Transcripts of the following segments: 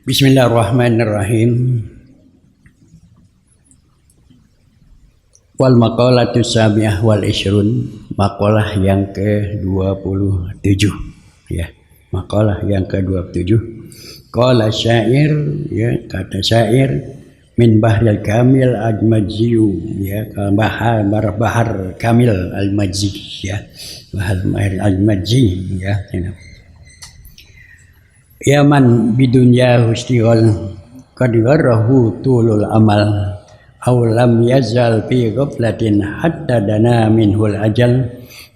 Bismillahirrahmanirrahim. Wal maqalatu sabi'ah wal ishrun, maqalah yang ke-27 ya. Maqalah yang ke-27. Qala syair, ya, kata syair, min bahril kamil al-majziyu, ya, bahar kamil al-majzi, ya, bahar al-majzi, ya. Ya man bidunya hustighal qad gharahu tulul amal aw lam yazal fi ghaflatin hatta dana minhul ajal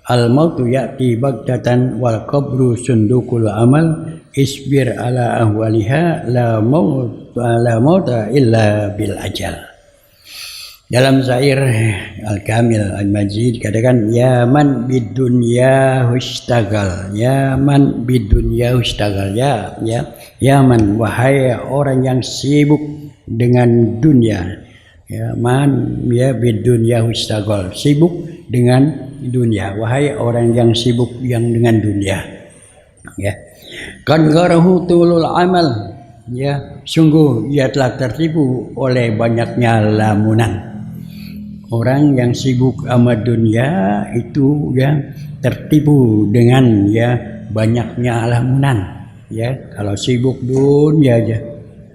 al mautu ya'ti baghtatan wal qabru sundukul amal isbir ala ahwaliha la mauta illa bil ajal. Dalam syair Al-Kamil Al-Majid katakan, ya man bidunya hustagal, ya man bidunya hustagal, ya man, wahai orang yang sibuk dengan dunia, ya man, ya bidunya hustagal, sibuk dengan dunia, wahai orang yang sibuk yang dengan dunia, ya. Kan gharahu tulul amal, ya, sungguh ia telah tertipu oleh banyaknya lamunan. Orang yang sibuk sama dunia itu, ya, tertipu dengan, ya, banyaknya lamunan, ya. Kalau sibuk dunia aja,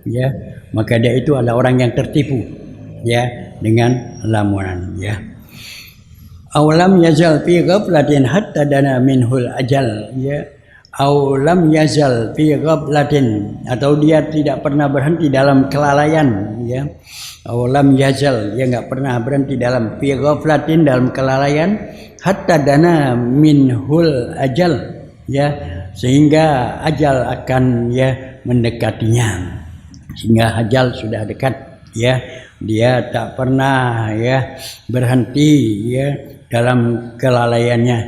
ya, maka dia itu adalah orang yang tertipu, ya, dengan lamunan, ya. Aulam yazal fi ghaflatin hatta dana minhul ajal, ya. Aulam yazal fi ghaflatin, atau dia tidak pernah berhenti dalam kelalaian, ya. Aulam yazal, dia nggak pernah berhenti dalam fi ghaflatin, dalam kelalaian, hatta dana minhul ajal, ya, sehingga ajal akan, ya, mendekatinya, sehingga ajal sudah dekat, ya. Dia tak pernah, ya, berhenti, ya, dalam kelalaiannya,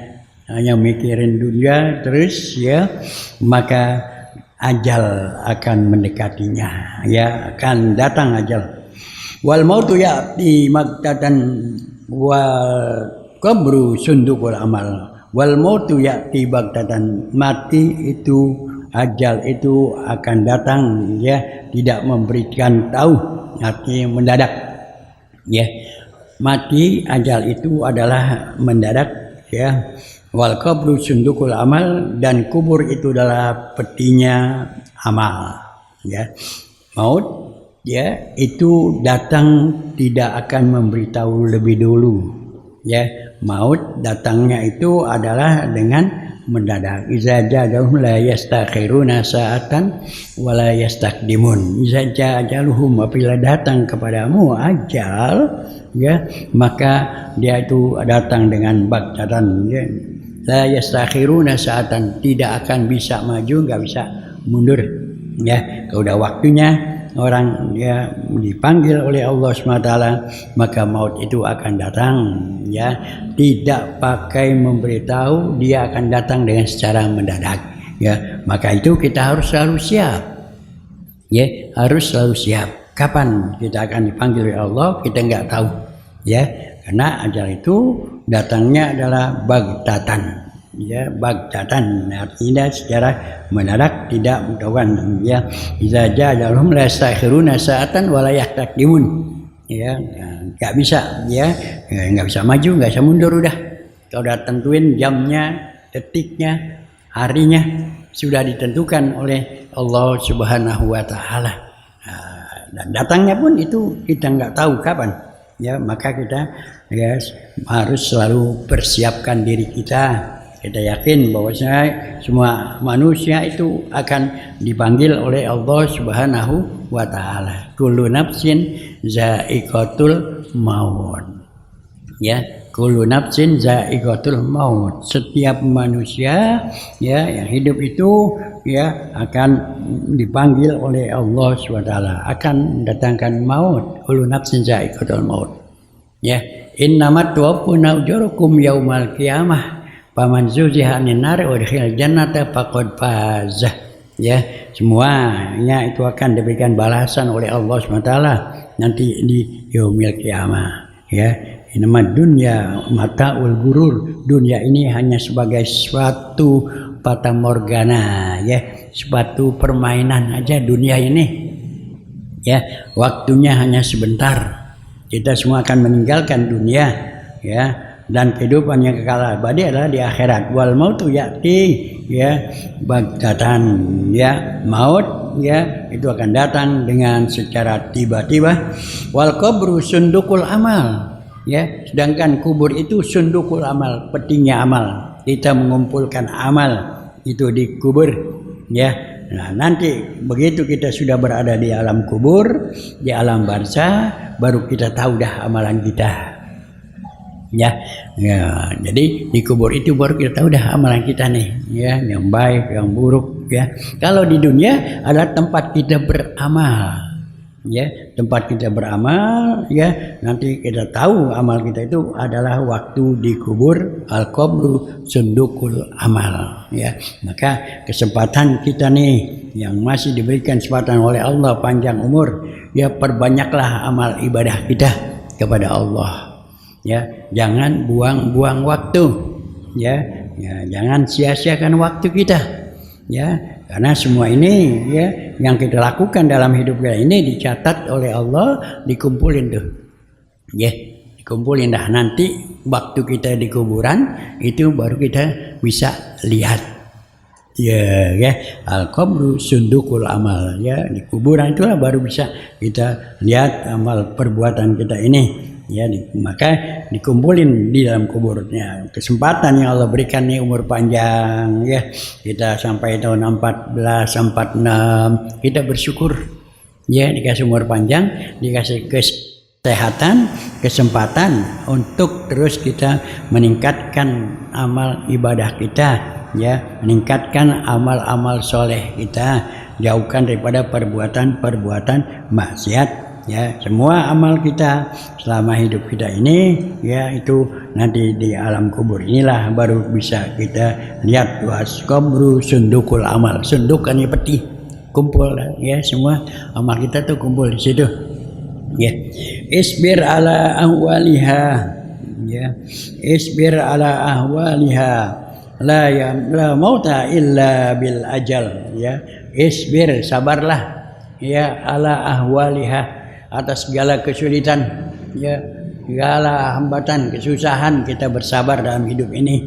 hanya mikirin dunia terus, ya, maka ajal akan mendekatinya, ya, akan datang ajal. Wal mautu ya'ti maghtatan wal qabru sundukul amal. Wal mautu ya'ti baghtatan, mati itu, ajal itu akan datang, ya, tidak memberikan tahu, artinya mendadak, ya. Mati, ajal itu adalah mendadak, ya. Wal qabru sundukul amal, dan kubur itu adalah petinya amal, ya. Maut, ya, itu datang tidak akan memberitahu lebih dulu, ya. Maut datangnya itu adalah dengan mendadak. Iza ja'alhum la yastakhiruna sa'atan wa la yastaqdimun. Iza ja'alhum, apabila datang kepadamu ajal, ya, maka dia itu datang dengan baghtatan, ya. La yastakhiruna sa'atan, tidak akan bisa maju, nggak bisa mundur, ya. Kalau udah waktunya orang, ya, dipanggil oleh Allah SWT, maka maut itu akan datang, ya, tidak pakai memberitahu, dia akan datang dengan secara mendadak, ya. Maka itu kita harus selalu siap, ya, harus selalu siap. Kapan kita akan dipanggil oleh Allah kita nggak tahu, ya, karena ajal itu datangnya adalah baghtatan, ya, baghtatan, artinya secara mendadak, tidak mengetahuan, ya. Iza ja'alhum la yastakhiruna sa'atan wa la yastaqdimun, ya, nggak bisa, ya, nggak bisa maju, nggak bisa mundur, udah. Kalau udah tentuin jamnya, detiknya, harinya sudah ditentukan oleh Allah Subhanahu wa Ta'ala. Dan datangnya pun itu kita nggak tahu kapan, ya. Maka kita, ya, harus selalu persiapkan diri kita. Kita yakin bahwasanya semua manusia itu akan dipanggil oleh Allah Subhanahu wa Ta'ala. Kullu nafsin za'iqatul maut, ya. Kullu nafsin za'iqatul maut. Setiap manusia, ya, yang hidup itu, ya, akan dipanggil oleh Allah Subhanahu wa Ta'ala, akan mendatangkan maut. Kullu nafsin za'iqatul maut, ya. Innamat tuwaffuna ujurakum yaumal qiyamah faman zuziha 'anil nar wa udkhilal jannata faqad fazah, ya. Semuanya itu akan diberikan balasan oleh Allah SWT nanti di yaumil qiyamah, ya. Inamad dunya mataul gurur, dunia ini hanya sebagai suatu fata morgana, ya, suatu permainan aja dunia ini, ya, waktunya hanya sebentar. Kita semua akan meninggalkan dunia, ya, dan kehidupan yang kekal abadi adalah di akhirat. Wal mautu ya'ti, ya, baghtatan, ya, maut, ya, itu akan datang dengan secara tiba-tiba. Wal qabru sundukul amal, ya, sedangkan kubur itu sundukul amal, petinya amal. Kita mengumpulkan amal itu di kubur, ya. Nah, nanti begitu kita sudah berada di alam kubur, di alam barzah, baru kita tahu dah amalan kita, ya. Ya, jadi di kubur itu baru kita tahu dah amalan kita nih, ya, yang baik, yang buruk, ya. Kalau di dunia adalah tempat kita beramal, ya, tempat kita beramal, ya, nanti kita tahu amal kita itu adalah waktu di kubur. Al qabru sundukul amal, ya. Maka kesempatan kita nih yang masih diberikan kesempatan oleh Allah panjang umur, ya, perbanyaklah amal ibadah kita kepada Allah, ya. Jangan buang-buang waktu, ya, ya, jangan sia-siakan waktu kita, ya, karena semua ini, ya, yang kita lakukan dalam hidup kita ini dicatat oleh Allah, dikumpulin tuh, ya, dikumpulin dah. Nanti waktu kita di kuburan itu baru kita bisa lihat, ya, ya, al qabru sundukul amal, ya, di kuburan itulah baru bisa kita lihat amal perbuatan kita ini, ya. Maka dikumpulin di dalam kuburnya. Kesempatan yang Allah berikan nih umur panjang, ya, kita sampai tahun 1446, kita bersyukur, ya, dikasih umur panjang, dikasih kesehatan, kesempatan untuk terus kita meningkatkan amal ibadah kita, ya, meningkatkan amal-amal soleh kita, jauhkan daripada perbuatan-perbuatan maksiat. Ya, semua amal kita selama hidup kita ini, ya, itu nanti di alam kubur inilah baru bisa kita lihat. Was qabru sundukul amal, sundukannya peti, kumpul, ya, semua amal kita tuh kumpul di situ, ya. Isbir ala ahwaliha, ya, isbir ala ahwaliha, la mauta illa bil ajal, ya. Isbir, sabarlah, ya, ala ahwaliha, atas segala kesulitan, ya, segala hambatan, kesusahan, kita bersabar dalam hidup ini,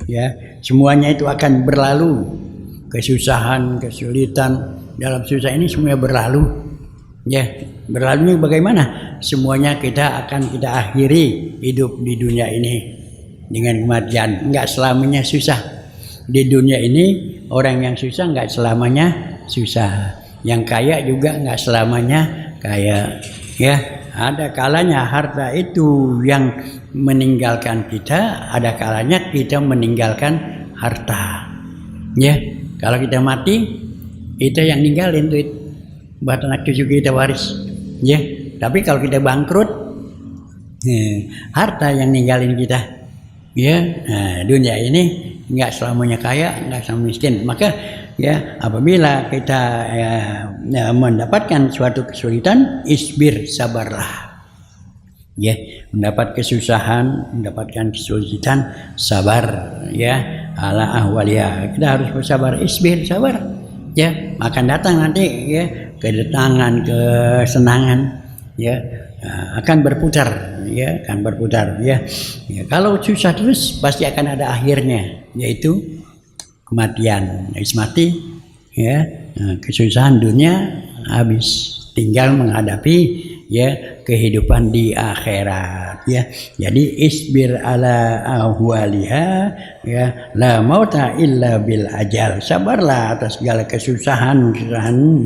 ya. Semuanya itu akan berlalu, kesusahan, kesulitan dalam susah ini semuanya berlalu, ya. Berlalu bagaimana? Semuanya kita akhiri hidup di dunia ini dengan kematian. Enggak selamanya susah di dunia ini. Orang yang susah enggak selamanya susah, yang kaya juga enggak selamanya kaya, ya. Ada kalanya harta itu yang meninggalkan kita, ada kalanya kita meninggalkan harta, ya. Kalau kita mati, kita yang ninggalin duit buat anak cucu kita waris, ya. Tapi kalau kita bangkrut, harta yang ninggalin kita, ya. Nah, dunia ini nggak selamanya kaya, nggak selamanya miskin. Maka, ya, apabila kita, ya, mendapatkan suatu kesulitan, isbir, sabarlah, ya. Mendapat kesusahan, mendapatkan kesulitan, sabar, ya, ala ahwaliya, kita harus bersabar. Isbir, sabar, ya. Akan datang nanti, ya, kedatangan, kesenangan, ya, akan berputar, ya, akan berputar, ya. Ya, kalau susah terus pasti akan ada akhirnya, yaitu kematian. Habis mati, ya, kesusahan dunia habis, tinggal menghadapi, ya, kehidupan di akhirat, ya. Jadi isbir ala ahwaliha, ya, la mauta illa bil ajal, sabarlah atas segala kesusahan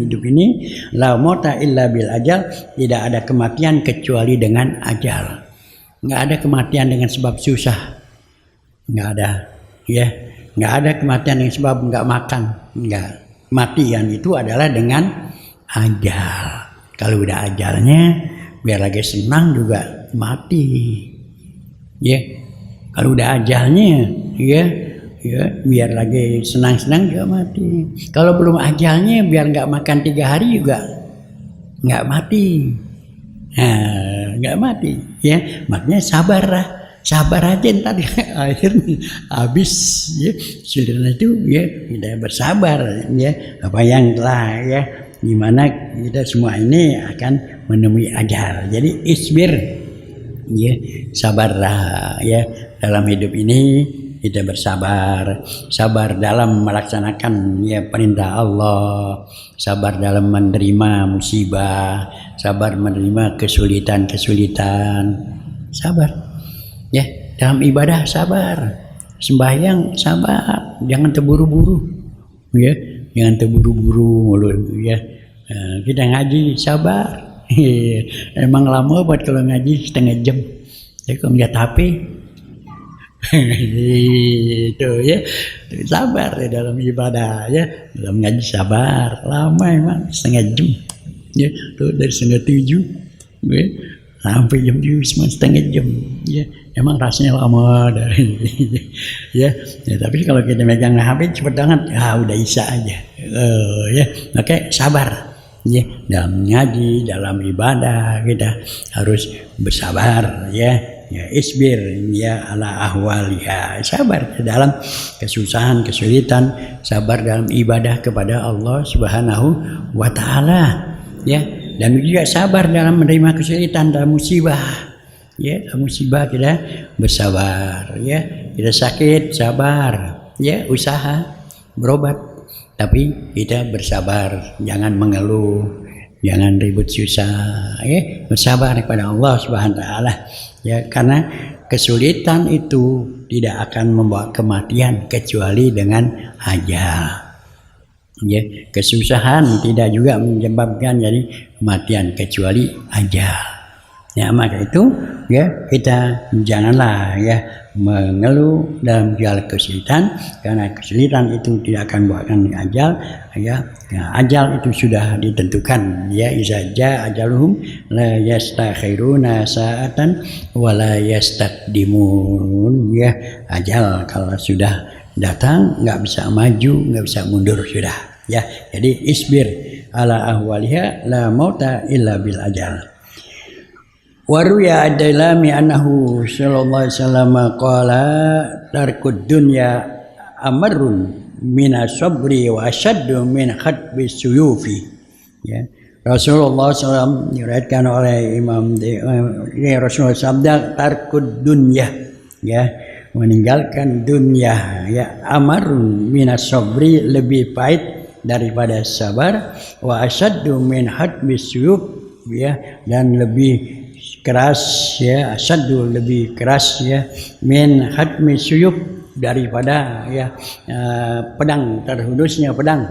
hidup ini. La mauta illa bil ajal, tidak ada kematian kecuali dengan ajal. Nggak ada kematian dengan sebab susah, nggak ada, ya. Nggak ada kematian dengan sebab nggak makan, nggak. Kematian itu adalah dengan ajal. Kalau udah ajalnya, biar lagi senang juga mati, ya. Kalau udah ajalnya, ya, ya, biar lagi senang-senang juga mati. Kalau belum ajalnya, biar nggak makan 3 hari juga nggak mati, nggak mati, ya. Makanya sabarlah, sabar aja ntar akhirnya habis ya. Sudah itu ya kita bersabar ya, apa yang telah ya, dimana kita semua ini akan menemui ajal. Jadi isbir ya, sabarlah ya dalam hidup ini. Kita bersabar, sabar dalam melaksanakan ya perintah Allah, sabar dalam menerima musibah, sabar menerima kesulitan-kesulitan, sabar. Ya, dalam ibadah sabar, sembahyang sabar, jangan terburu-buru, ya, jangan terburu-buru ya. Kita ngaji sabar, emang lama buat kalau ngaji setengah jam, ya kalau ngeliat HP. Itu ya, sabar ya dalam ibadah ya, dalam ngaji sabar, lama emang setengah jam ya, tuh dari setengah 7 ya, sampai jam 7 setengah jam ya, emang rasanya lama dari ya, tapi kalau kita megang HP cepet banget, udah isya aja ya, oke, sabar ya dalam ngaji, dalam ibadah kita harus bersabar ya. Ya, isbir ya ala ahwaliha, sabar dalam kesusahan, kesulitan, sabar dalam ibadah kepada Allah Subhanahu wa taala ya, dan juga sabar dalam menerima kesulitan dalam musibah ya, dalam musibah kita bersabar ya, kita sakit sabar ya, usaha berobat tapi kita bersabar, jangan mengeluh, jangan ribut susah ya, bersabar kepada Allah Subhanahu wa taala ya, karena kesulitan itu tidak akan membawa kematian kecuali dengan ajal ya, kesusahan tidak juga menyebabkan jadi kematian kecuali ajal ya. Maka itu ya kita janganlah ya mengeluh dalam segala kesulitan, karena kesulitan itu tidak akan membawakan ajal ya. Ajal itu sudah ditentukan ya, iza jaa ajaluhum la yastakhiruna sa'atan wa la yastaqdimun ya. Ajal kalau sudah datang nggak bisa maju, nggak bisa mundur sudah ya. Jadi isbir ala ahwaliha la mauta illa bil ajal. Waruya ad-Dailami annahu sallallahu alaihi wasallam qala tarkud dunya amarrun min as-sabri wa ashaddu min khatbi suyufi ya. Rasulullah SAW diriwayatkan oleh Imam Rasulullah sabda tarkud dunya ya, meninggalkan dunia ya, amarrun min as-sabri, lebih pahit daripada sabar, wa ashaddu min khatbi suyuf ya, dan lebih keras ya, asyaddu lebih keras ya, min khatmi suyub, daripada ya pedang, terhudusnya pedang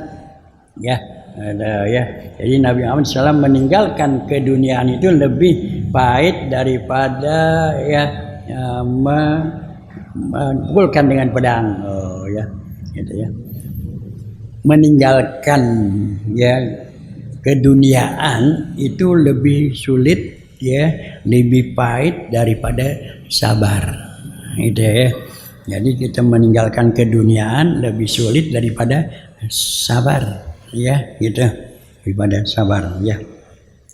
ya, ada ya. Jadi Nabi Muhammad SAW meninggalkan keduniaan itu lebih pahit daripada ya memukulkan dengan pedang ya, gitu ya. Meninggalkan ya keduniaan itu lebih sulit ya, lebih pahit daripada sabar gitu ya. Jadi kita meninggalkan keduniaan lebih sulit daripada sabar ya, gitu, daripada sabar ya.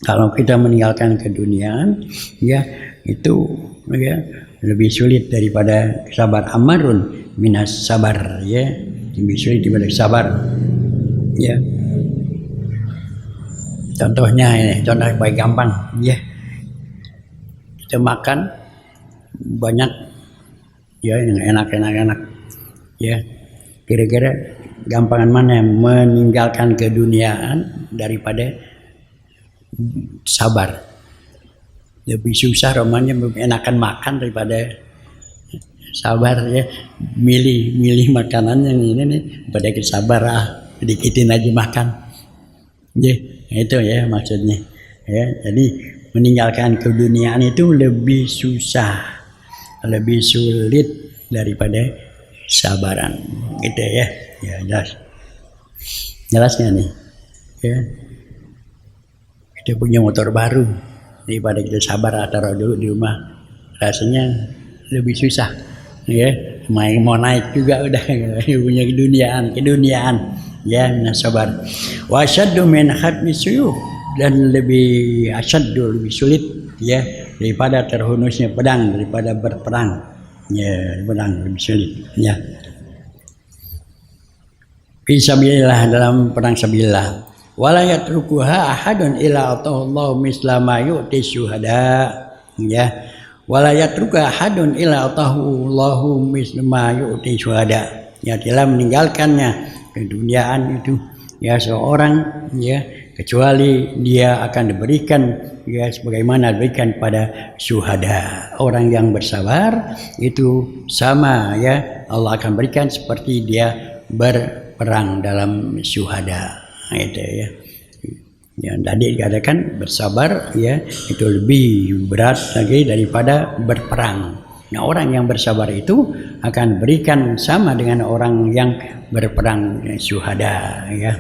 Kalau kita meninggalkan keduniaan ya, itu ya lebih sulit daripada sabar. Amarun minas sabar ya, lebih sulit daripada sabar ya. Contohnya ini, contoh yang paling gampang ya, kita makan banyak ya yang enak ya, kira-kira gampangan mana yang meninggalkan keduniaan daripada sabar? Lebih susah romanya enakan makan daripada sabar ya. Milih makanan yang ini nih pada sabar, dikitin aja makan ya, itu ya maksudnya ya. Jadi meninggalkan keduniaan itu lebih susah, lebih sulit daripada sabaran gitu ya. Ya jelasnya nih ya, kita punya motor baru daripada kita sabar taruh dulu di rumah, rasanya lebih susah ya. Mau naik juga udah punya keduniaan ya, sabar. Wa syaddu min khatmi suyuf, dan lebih asyaddu, lebih sulit ya daripada terhunusnya pedang, daripada berperang. Ya, pedang lebih sulit. Ya. Fisabilillah, dalam perang sabilillah. Wala yatrukuha ahadun illa atahullahu misla ma yu'ti syuhada. Ya. Wala yatrukuha ahadun illa atahullahu misla ma yu'ti syuhada. Ya, telah meninggalkannya keduniaan itu ya seorang, ya, kecuali dia akan diberikan ya sebagaimana diberikan pada syuhada. Orang yang bersabar itu sama, ya, Allah akan berikan seperti dia berperang dalam syuhada. Itu ya. Yang tadi dikatakan bersabar, ya, itu lebih berat lagi daripada berperang. Nah, orang yang bersabar itu akan berikan sama dengan orang yang berperang syuhada, ya.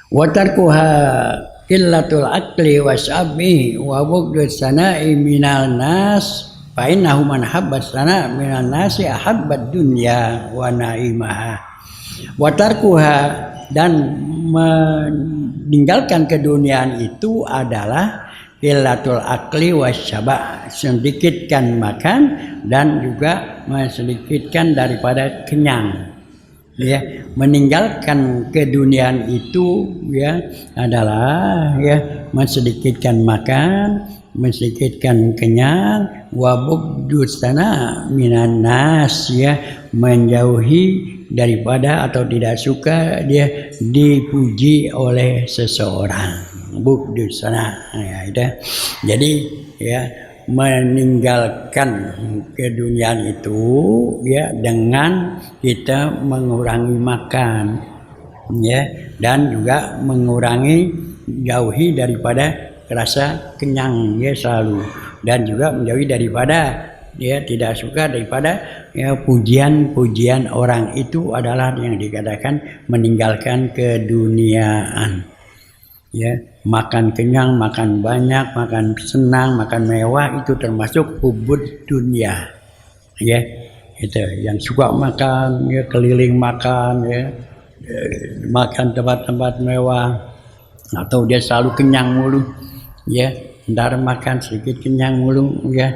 Wa tarkuha qillatul aqli was'abi wa bughdus sana'i minal nas fa innahu man habba sana' minal nasi ahabbad dunya wa na'imaha. Wa tarkuha, dan meninggalkan keduniaan itu adalah qillatul akli wasyaba, sedikitkan makan dan juga sedikitkan daripada kenyang. Ya, meninggalkan keduniaan itu, ya, adalah, ya, mensedikitkan makan, mensedikitkan kenyang, wa bughdusana minan nas, ya, menjauhi daripada atau tidak suka dia dipuji oleh seseorang. Bughdusana, ya, itu. Jadi, ya, meninggalkan keduniaan itu, ya, dengan kita mengurangi makan, ya, dan juga mengurangi, jauhi daripada rasa kenyang, ya, selalu, dan juga menjauhi daripada, ya, tidak suka daripada, ya, pujian-pujian orang. Itu adalah yang dikatakan meninggalkan keduniaan. Ya, makan kenyang, makan banyak, makan senang, makan mewah, itu termasuk hubud dunia. Ya, itu yang suka makan, ya, keliling makan, ya, makan tempat-tempat mewah, atau dia selalu kenyang mulu, ya, ntar makan sedikit kenyang mulu, ya.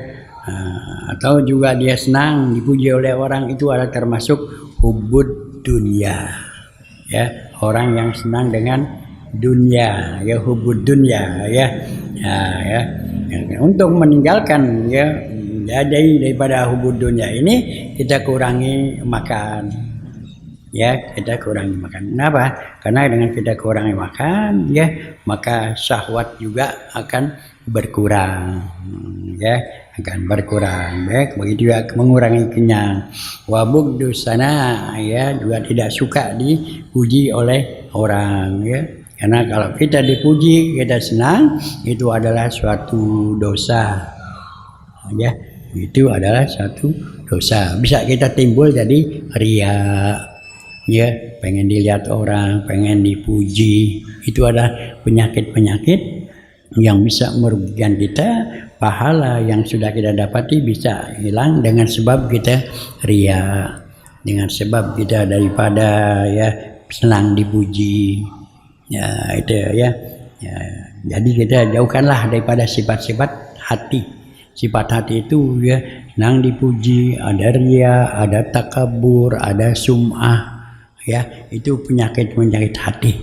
Atau juga dia senang dipuji oleh orang, itu adalah termasuk hubud dunia, ya, orang yang senang dengan dunia, ya, hubud dunia, ya. Ya. Untuk meninggalkan, ya, daripada hubud dunia ini, kita kurangi makan, ya, kita kurangi makan. Kenapa? Karena dengan kita kurangi makan, ya, maka syahwat juga akan berkurang, ya, akan berkurang. Baik, begitu juga mengurangi kenyang. Wa bughdusana, ya, juga tidak suka dipuji oleh orang, ya. Karena kalau kita dipuji, kita senang, itu adalah suatu dosa, ya, itu adalah suatu dosa. Bisa kita timbul jadi ria, ya, pengen dilihat orang, pengen dipuji. Itu adalah penyakit-penyakit yang bisa merugikan kita. Pahala yang sudah kita dapati bisa hilang dengan sebab kita ria, dengan sebab kita daripada, ya, senang dipuji. Ya, itu, ya. Jadi kita jauhkanlah daripada sifat-sifat hati. Sifat hati itu, ya, senang dipuji, ada ria, ada takabur, ada sum'ah, ya, itu penyakit-penyakit hati.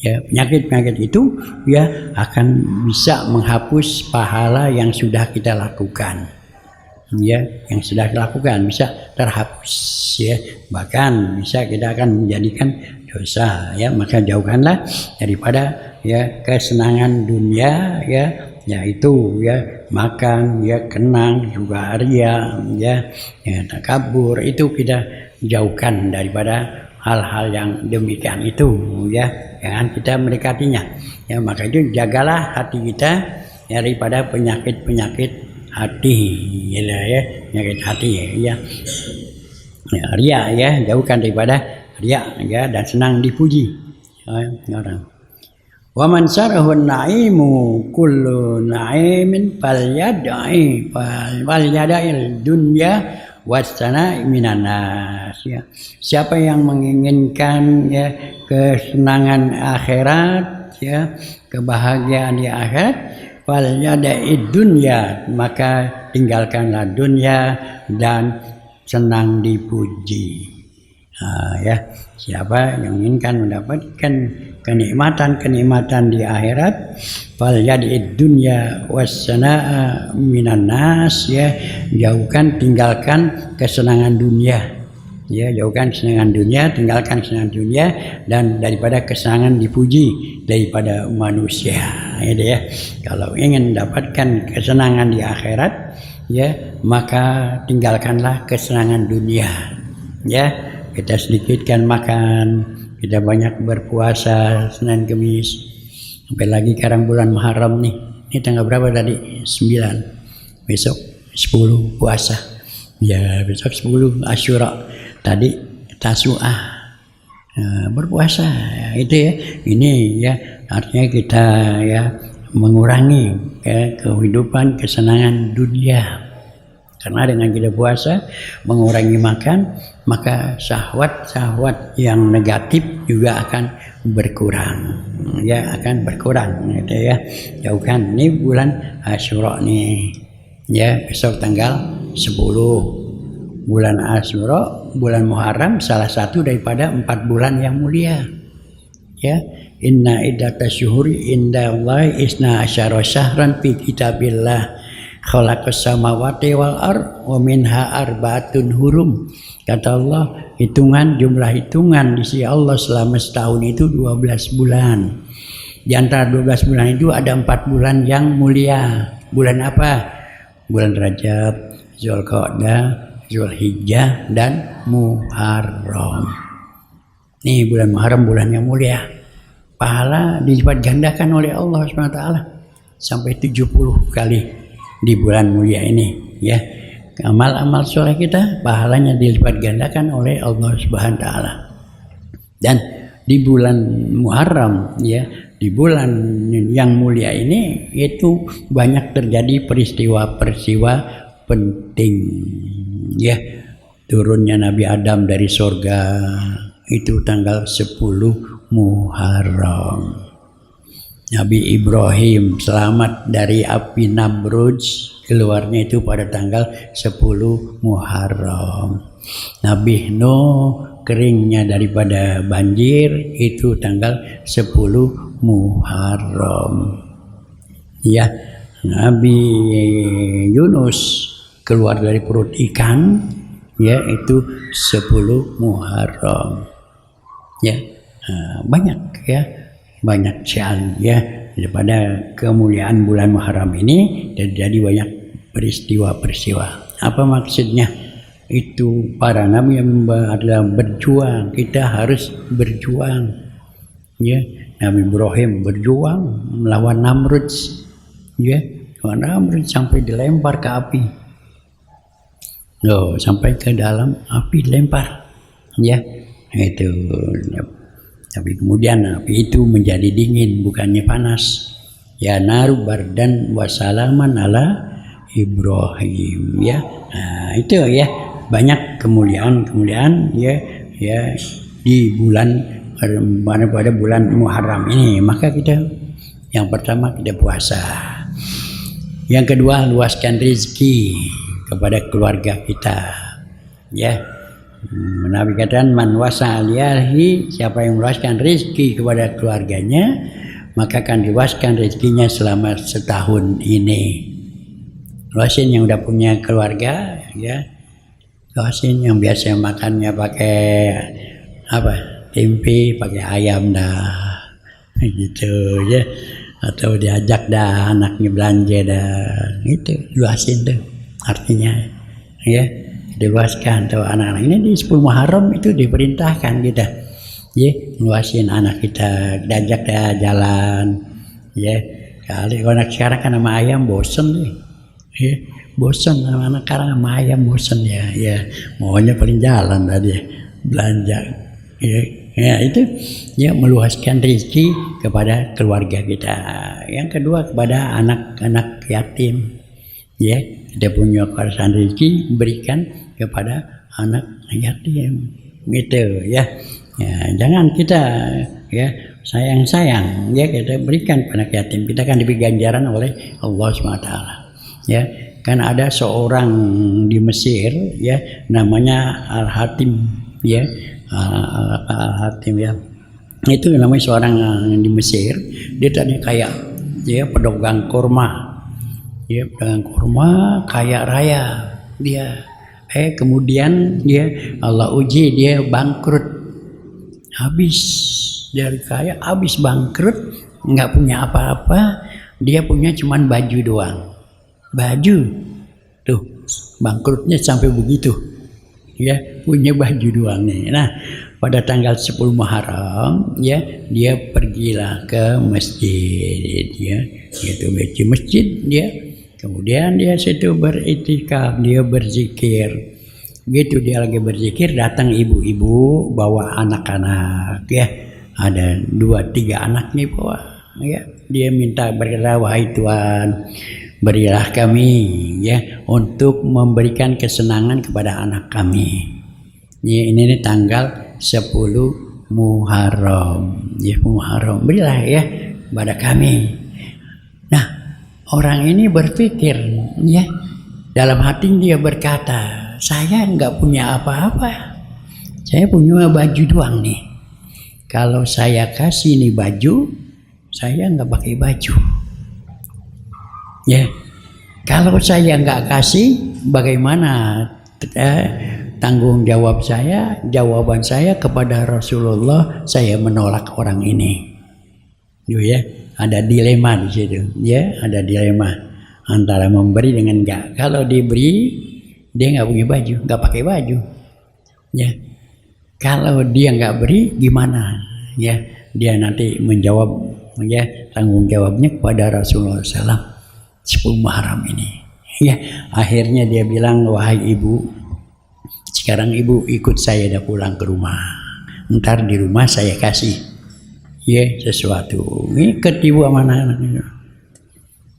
Ya, penyakit-penyakit itu, ya, akan bisa menghapus pahala yang sudah kita lakukan. Ya, yang sudah dilakukan bisa terhapus, ya, bahkan bisa kita akan menjadikan dosa, ya. Maka jauhkanlah daripada, ya, kesenangan dunia, ya, yaitu, ya, makan, ya, kenang, juga ria, ya, takabur, itu kita jauhkan daripada hal-hal yang demikian itu, ya, jangan kita mendekatinya, ya. Maka itu jagalah hati kita daripada penyakit-penyakit hati, ya, penyakit hati, ya. Ria, ya, jauhkan daripada ria, ya, dan senang dipuji orang. Wa man sarahun na'imu kullu na'imin falyad'i falyada'il dunya wasana minan nas, ya. Siapa yang menginginkan, ya, kesenangan akhirat, ya, kebahagiaan di akhirat, falyada'id dunya, maka tinggalkanlah dunia dan senang dipuji. Ya, siapa yang inginkan mendapatkan kenikmatan di akhirat, falyad'id dunya wassana'a minan nas, ya, tinggalkan kesenangan dunia. Ya, jauhkan kesenangan dunia, tinggalkan kesenangan dunia dan daripada kesenangan dipuji daripada manusia. Ya, kalau ingin mendapatkan kesenangan di akhirat, ya, maka tinggalkanlah kesenangan dunia. Ya, kita sedikitkan makan, kita banyak berpuasa Senin Kemis, sampai lagi sekarang bulan Muharram nih. Ini tanggal berapa tadi? 9. Besok 10 puasa. Ya, besok 10 Asyura. Tadi Tasu'ah. Berpuasa, ya, itu ya. Ini ya artinya kita ya mengurangi kehidupan kesenangan dunia. Karena dengan kita puasa mengurangi makan, maka syahwat yang negatif juga akan berkurang. Ya, akan berkurang gitu ya. Jauhkan ini bulan Asyura nih. Ya, besok tanggal 10 bulan Asyura, bulan Muharram, salah satu daripada 4 bulan yang mulia. Ya, inna iddatasyuhuri indallahi isna asyara syahran fi kitabillah khalaqas samawati wal ard wa minha arba'atun hurum. Kata Allah, jumlah hitungan di sisi Allah selama setahun itu 12 bulan. Di antara 12 bulan itu ada 4 bulan yang mulia. Bulan apa? Bulan Rajab, Zulqa'dah, Zulhijjah dan Muharram. Nih bulan Muharram, bulan yang mulia. Pahala dilipat gandakan oleh Allah SWT sampai 70 kali di bulan mulia ini, ya. Amal-amal soleh kita pahalanya dilipat gandakan oleh Allah Subhanahu wa taala. Dan di bulan Muharram, ya, di bulan yang mulia ini itu banyak terjadi peristiwa-peristiwa penting, ya. Turunnya Nabi Adam dari surga itu tanggal 10 Muharram. Nabi Ibrahim selamat dari api Namrud, keluarnya itu pada tanggal 10 Muharram. Nabi Nuh keringnya daripada banjir itu tanggal 10 Muharram. Ya, Nabi Yunus keluar dari perut ikan, ya, itu 10 Muharram. Ya, banyak ya. Banyak sekali ya, daripada kemuliaan bulan Muharram ini terjadi banyak peristiwa-peristiwa. Apa maksudnya? Itu para nabi yang adalah berjuang, kita harus berjuang. Ya, Nabi Ibrahim berjuang melawan Namrud, ya, Namrud sampai dilempar ke api. Loh, sampai ke dalam api dilempar, ya, itu. Tapi kemudian api itu menjadi dingin, bukannya panas. Ya, naru bardan wasalaman ala Ibrahim, ya. Nah, itu ya, banyak kemuliaan ya di bulan pada bulan Muharram ini. Maka kita yang pertama kita puasa. Yang kedua, luaskan rezeki kepada keluarga kita, ya. Nabi katakan, man wasa aliyahi, siapa yang meluaskan rezeki kepada keluarganya, maka akan diluaskan rezekinya selama setahun ini. Luasin yang udah punya keluarga, ya. Luasin yang biasa makannya pakai apa? Tempe, pakai ayam dah, gitu ya. Atau diajak dah anaknya belanja dah, itu luasin tuh artinya, ya. Diluaskan tuh anak-anak ini di 10 Muharram itu diperintahkan kita, ya, luasin anak kita, diajak dah jalan, ya. Kali anak sekarang kan sama ayam bosen nih, ya, bosen sama anak sekarang sama ayam bosen, ya, maunya paling jalan tadi belanja, ya. Ya, itu ya, meluaskan rezeki kepada keluarga kita. Yang kedua, kepada anak-anak yatim, ya, kita punya keluasan rezeki berikan kepada anak yatim, gitu ya. Ya, jangan kita ya sayang-sayang ya kita berikan anak yatim, kita akan diberi ganjaran oleh Allah SWT ya. Kan ada seorang di Mesir ya namanya Al-Hatim ya, Al-Hatim ya, itu namanya seorang di Mesir, dia tadi kayak ya pedagang kurma ya, pedagang kurma kaya raya dia, kemudian dia Allah uji dia bangkrut, habis dari kaya habis bangkrut, nggak punya apa-apa, dia punya cuman baju doang, baju tuh bangkrutnya sampai begitu ya, punya baju doang nih. Nah pada tanggal 10 Muharram ya dia pergilah ke masjid ya, itu masjid dia, kemudian dia situ beritikaf, dia berzikir. Gitu dia lagi berzikir, datang ibu-ibu bawa anak-anak ya, ada 2-3 anak nih bawa ya, dia minta berdoa, wahai Tuhan berilah kami ya untuk memberikan kesenangan kepada anak kami ya, ini tanggal 10 Muharram ya, Muharram berilah ya pada kami. Nah orang ini berpikir ya, dalam hati dia berkata, saya nggak punya apa-apa, saya punya baju doang nih, kalau saya kasih nih baju, saya nggak pakai baju ya, kalau saya nggak kasih bagaimana tanggung jawab saya, jawaban saya kepada Rasulullah, saya menolak orang ini ya, ada dilema di situ ya, ada dilema antara memberi dengan enggak. Kalau diberi dia nggak punya baju, nggak pakai baju ya, kalau dia nggak beri gimana ya, dia nanti menjawab ya tanggung jawabnya kepada Rasulullah SAW 10 Muharram ini ya. Akhirnya dia bilang, wahai ibu, sekarang ibu ikut saya dah pulang ke rumah, ntar di rumah saya kasih ya sesuatu. Ikut ibu sama anak-anak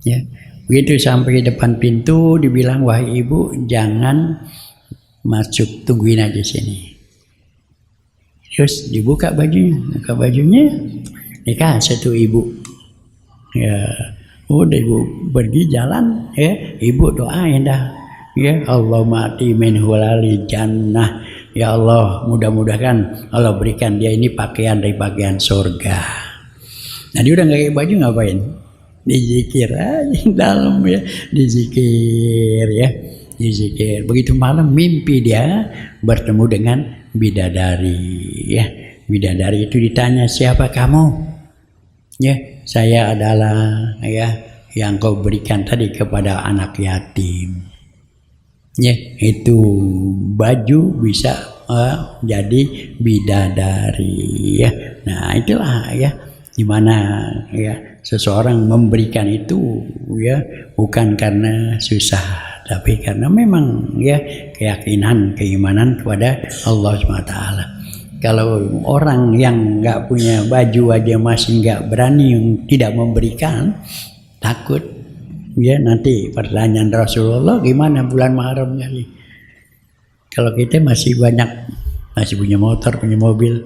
ya. Begitu sampai depan pintu dibilang, wahai ibu jangan masuk, tungguin aja sini. Terus dibuka bajunya, buka bajunya, nikah satu ibu ya. Udah ibu pergi jalan ya, ibu doain dah ya, Allahumma ati min hulali jannah, ya Allah mudah-mudahan Allah berikan dia ini pakaian dari pakaian surga. Nah dia udah nggak pakai baju ngapain? Dizikir aja dalam ya, dizikir ya, dizikir. Begitu malam mimpi dia bertemu dengan bidadari ya, bidadari itu ditanya, siapa kamu? Ya, saya adalah ya yang kau berikan tadi kepada anak yatim. Ya, itu baju bisa jadi bidadari ya. Nah, itulah ya gimana ya seseorang memberikan itu ya bukan karena susah, tapi karena memang ya keyakinan, keimanan kepada Allah SWT. Kalau orang yang nggak punya baju aja masih nggak berani, tidak memberikan, takut ya nanti pertanyaan Rasulullah, gimana bulan Muharram kali? Kalau kita masih banyak, masih punya motor, punya mobil,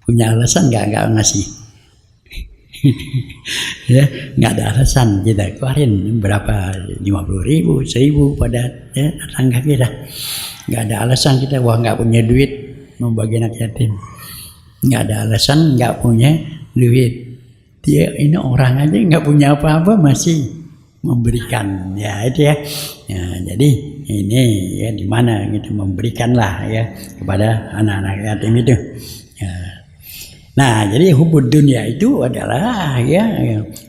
punya alasan nggak ngasih ya, nggak ada alasan kita keluarin berapa 50.000, 1.000 pada ya, tetangga kita, nggak ada alasan kita wah nggak punya duit membagi anak yatim, nggak ada alasan nggak punya duit. Dia ini orang aja nggak punya apa-apa masih memberikan ya, itu ya. Ya jadi ini ya di mana kita memberikanlah ya kepada anak-anak yatim itu ya. Nah jadi hubud dunia itu adalah ya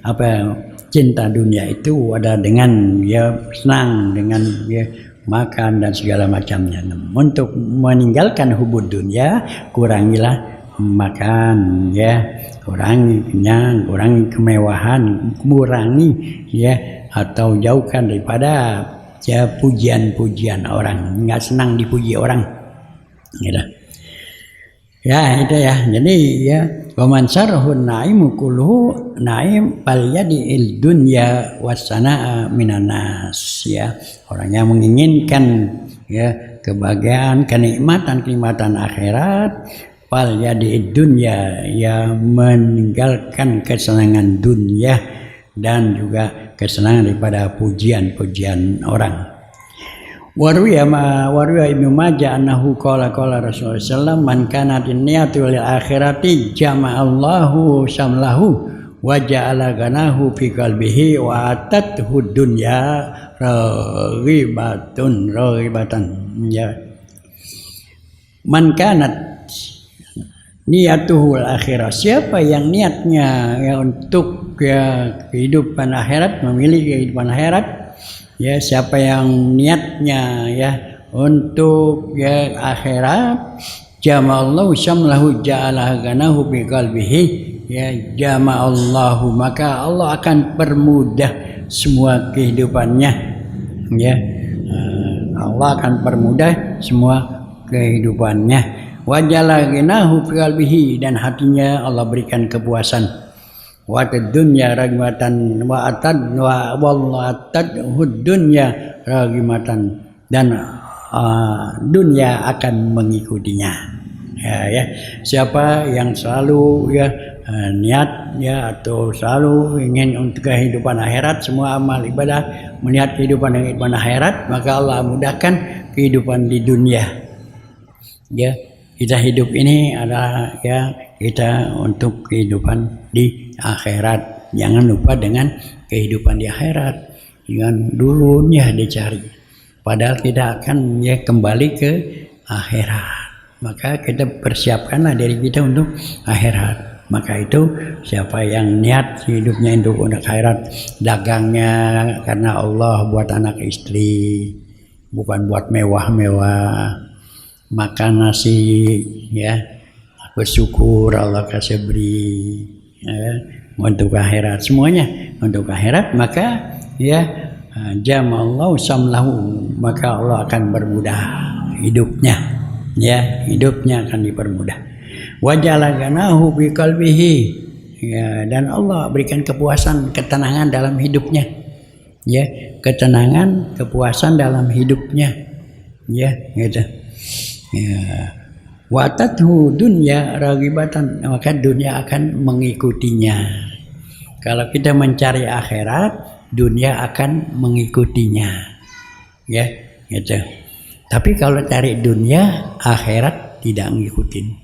apa, cinta dunia itu ada dengan ya senang dengan ya makan dan segala macamnya. Untuk meninggalkan hubud dunia, kurangilah makan ya, kurangi kenyang, kurangi kemewahan, kurangi ya atau jauhkan daripada ya pujian-pujian orang, nggak senang dipuji orang gitu. Ya itu ya, jadi ya waman sarhun naimu kulhu naim fal yadil dunya wasana minanas ya, orang yang menginginkan ya kebahagiaan, kenikmatan akhirat, fal yadi dunya, ya meninggalkan kesenangan dunia dan juga kesenangan daripada pujian-pujian orang. Warwiya Ibnu Majah annahu qala Rasulullah sallallahu man kana niyatu lil akhirati jama'allahu samlahu wa ja'ala ganahu fi qalbihi wa atathu dunya raghibatan ya. Man kanat niyatuhu al-akhirah, siapa yang niatnya ya untuk ya kehidupan akhirat, memilih kehidupan akhirat, ya siapa yang niatnya ya untuk ya akhirat, jama'allahu syamlahu ja'ala ganahu bi qalbihi, ya jama'allahu, maka Allah akan permudah semua kehidupannya, ya Allah akan permudah semua kehidupannya. Wa ja'ala ganahu bi qalbihi, dan hatinya Allah berikan kepuasan. Wa dunya ragmatan wa atad wa wallatad dunya ragmatan, dan dunia akan mengikutinya. Ya, siapa yang selalu ya niat ya atau selalu ingin untuk kehidupan akhirat, semua amal ibadah melihat kehidupan akhirat, maka Allah mudahkan kehidupan di dunia. Ya, kita hidup ini adalah ya kita untuk kehidupan di akhirat. Jangan lupa dengan kehidupan di akhirat. Jangan dulunya dicari. Padahal kita akan ya kembali ke akhirat. Maka kita persiapkanlah diri kita untuk akhirat. Maka itu siapa yang niat hidupnya untuk akhirat, dagangnya karena Allah, buat anak istri, bukan buat mewah-mewah. Makan nasi ya, bersyukur Allah kasih beri ya, untuk akhirat, semuanya untuk akhirat, maka ya jama'allahu samlahu, maka Allah akan bermudah hidupnya, ya hidupnya akan dipermudah. Wa ja'ala ganahu bi qalbihi, ya, dan Allah berikan kepuasan, ketenangan dalam hidupnya, ya ketenangan, kepuasan dalam hidupnya, ya gitu. Ya. Watathu dunya raghibatan, maka dunia akan mengikutinya. Kalau kita mencari akhirat, dunia akan mengikutinya. Ya, gitu. Tapi kalau cari dunia, akhirat tidak ngikutin.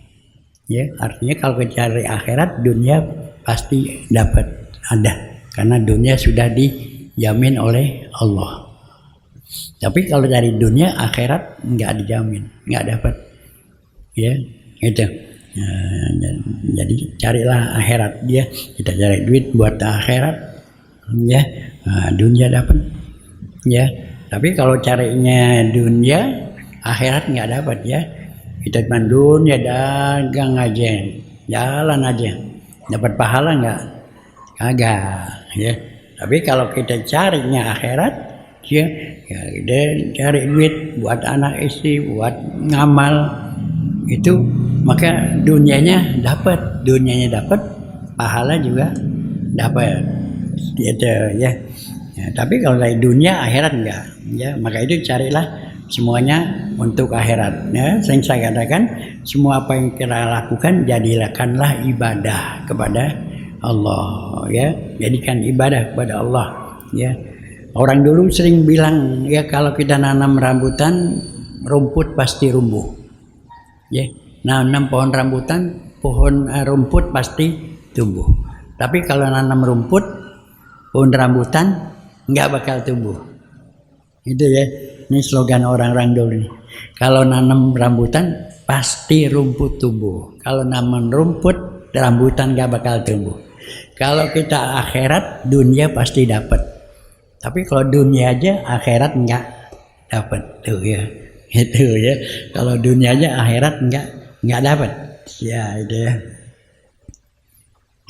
Ya, artinya kalau kita cari akhirat, dunia pasti dapat ada, karena dunia sudah dijamin oleh Allah. Tapi kalau dari dunia, akhirat nggak dijamin, nggak dapat, ya gitu. Jadi carilah akhirat, dia kita cari duit buat akhirat, ya dunia dapat, ya. Tapi kalau carinya dunia, akhirat nggak dapat, ya. Kita cuma dunia dagang aja, jalan aja, dapat pahala nggak? Kagak, ya. Tapi kalau kita carinya akhirat, ya dia cari duit buat anak istri, buat ngamal itu, maka dunianya dapat, pahala juga dapat, gitu ya. Tapi kalau dari dunia, akhirat enggak, ya. Maka itu carilah semuanya untuk akhirat. Ya, saya katakan semua apa yang kita lakukan jadikanlah ibadah kepada Allah, ya. Jadikan ibadah kepada Allah, ya. Orang dulu sering bilang, ya kalau kita nanam rambutan, rumput pasti rumbuh. Ya, nanam pohon rambutan, rumput pasti tumbuh. Tapi kalau nanam rumput, pohon rambutan nggak bakal tumbuh. Itu ya, ini slogan orang-orang dulu nih. Kalau nanam rambutan, pasti rumput tumbuh. Kalau nanam rumput, rambutan nggak bakal tumbuh. Kalau kita akhirat, dunia pasti dapat. Tapi kalau dunia aja, akhirat enggak dapat, tuh ya, itu ya. Kalau dunia aja, akhirat enggak dapat, ya itu ya.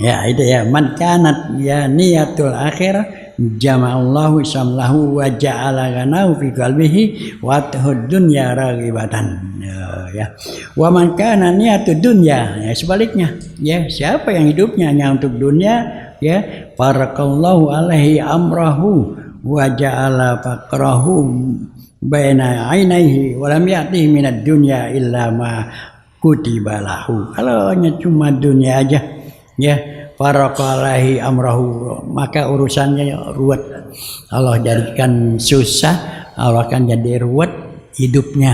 Ya itu ya. Man kanat ya niyatul akhirah, jama'allahu samlahu wa ja'ala ghanahu fi qalbihi wa tahud dunya raghibatan. Ya. Wa man kana niyatud dunya, ya sebaliknya, ya siapa yang hidupnya hanya untuk dunia, ya farakallahu alaihi amrahu wa ja'ala faqrahu baina ainaihi wa lam ya'tihi minad dunya illa ma kutiba lahu. Kalau hanya cuma dunia aja, ya faraqalahi amrahu, maka urusannya ruwet. Allah jadikan susah, Allah akan jadi ruwet hidupnya.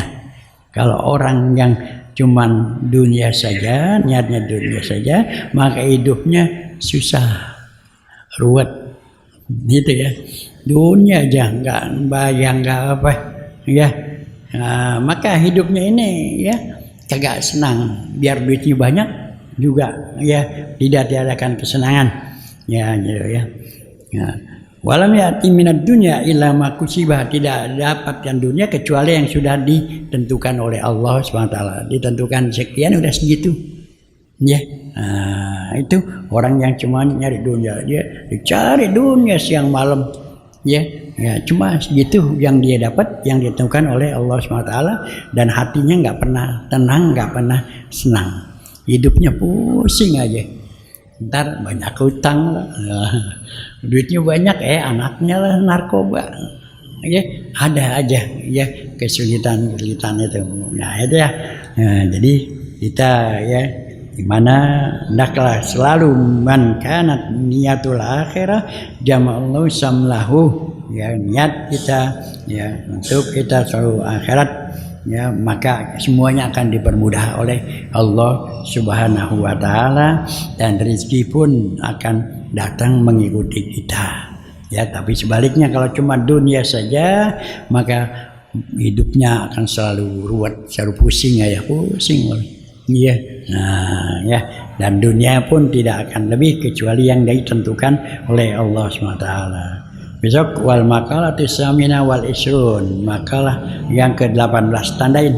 Kalau orang yang cuman dunia saja, niatnya dunia saja, maka hidupnya susah, ruwet, gitu ya. Dunia aja nggak bayang, nggak apa, ya. Nah, maka hidupnya ini ya kagak senang. Biar duitnya banyak juga, ya tidak diadakan kesenangan, ya gitu ya. Nah, walam ya'ti minad dunya illa ma kusibah, tidak dapatkan dunia kecuali yang sudah ditentukan oleh Allah SWT. Ditentukan sekian udah segitu. Ya. Nah, itu orang yang cuma nyari dunia, dia dicari dunia siang malam. Ya, cuma segitu yang dia dapat, yang ditentukan oleh Allah SWT, dan hatinya nggak pernah tenang, nggak pernah senang. Hidupnya pusing aja. Ntar banyak hutang lah. Duitnya banyak, anaknya lah narkoba, ya ada aja ya kesulitan itu. Nah itu ya. Nah, jadi kita ya dimana hendaklah selalu man kanat niatul akhirah jama'allahu samlahu, ya niat kita ya untuk kita selalu akhirat, ya maka semuanya akan dipermudah oleh Allah Subhanahu wa taala, dan rezeki pun akan datang mengikuti kita. Ya, tapi sebaliknya kalau cuma dunia saja, maka hidupnya akan selalu ruwet, selalu pusing ya, pusing. Iya. Nah, ya, dan dunia pun tidak akan lebih kecuali yang ditentukan oleh Allah SWT. Besok wal makalah tisamina wal isrun, makalah yang ke-18 tandain.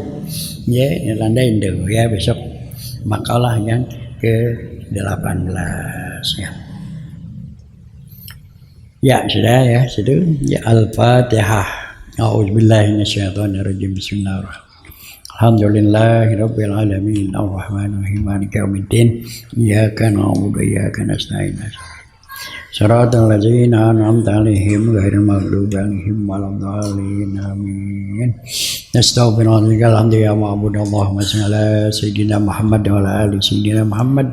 Ya, tandain dulu ya besok makalah yang ke-18 ya. Ya, sudah ya, situ. Ya, Al-Fatihah. A'udzubillahi minasyaitonirrajim. Bismillahirrahmanirrahim. Alhamdulillahirabbil alamin arrahmanirrahim maliki yaumiddin iyyaka na'budu wa iyyaka nasta'in Shiratal ladzina an'amta 'alaihim ghairil maghdubi 'alaihim waladdallin amin. Nastaghfirullahaladzim alhamdulillah ma'budallahu wa sallallahu sayyidina Muhammad wa ala ali sayyidina Muhammad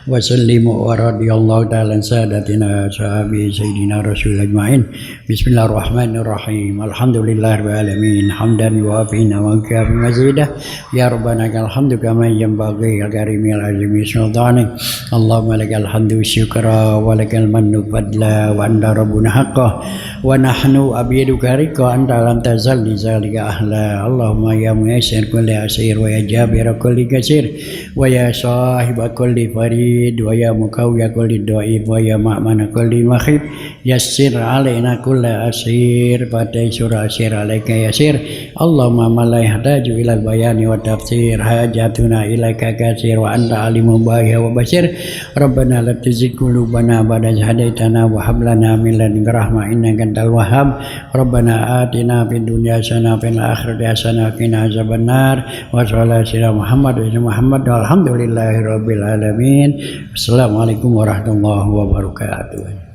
wa sallimu wa radiyallahu ta'ala sadatina sahabi sayyidina rasul ajma'in. Bismillahirrahmanirrahim. Alhamdulillahirabbil alamin hamdan yuwafi ni'amahu mazidah ya rabbana alhamdu kama yanbaghi al-karimil azimi sultani. Allahumma lakal hamdu syukra wa lakal mannu fadla wa anta rabbuna haqqah wa nahnu abiduka rika anta lam tazal li zalika ahla. Allahumma ya muyassir kulli asir wa ya jabir kulli kasir wa ya sahiba kulli farid wa ya mukawwiya kulli dhaif wa ya ma'mana kulli makhib yassir alaina kulla asir padai surah asir alaika yasir. Allahumma ma la yahtaju ila bayani wa tafsir hajatuna ilaika kasir wa anta alimun bahi wa basir. Rabbana la tuzigh qulubana ba'da idh hadaitana wa hab lana min ladunka rahmah innaka antal wahhab. Rabbana atina fid dunya hasanah wa fil akhirati hasanah wa qina azabannar. Wa sallallahu ala Muhammad wa Muhammad walhamdulillahirabbil alamin. Assalamualaikum warahmatullahi wabarakatuh.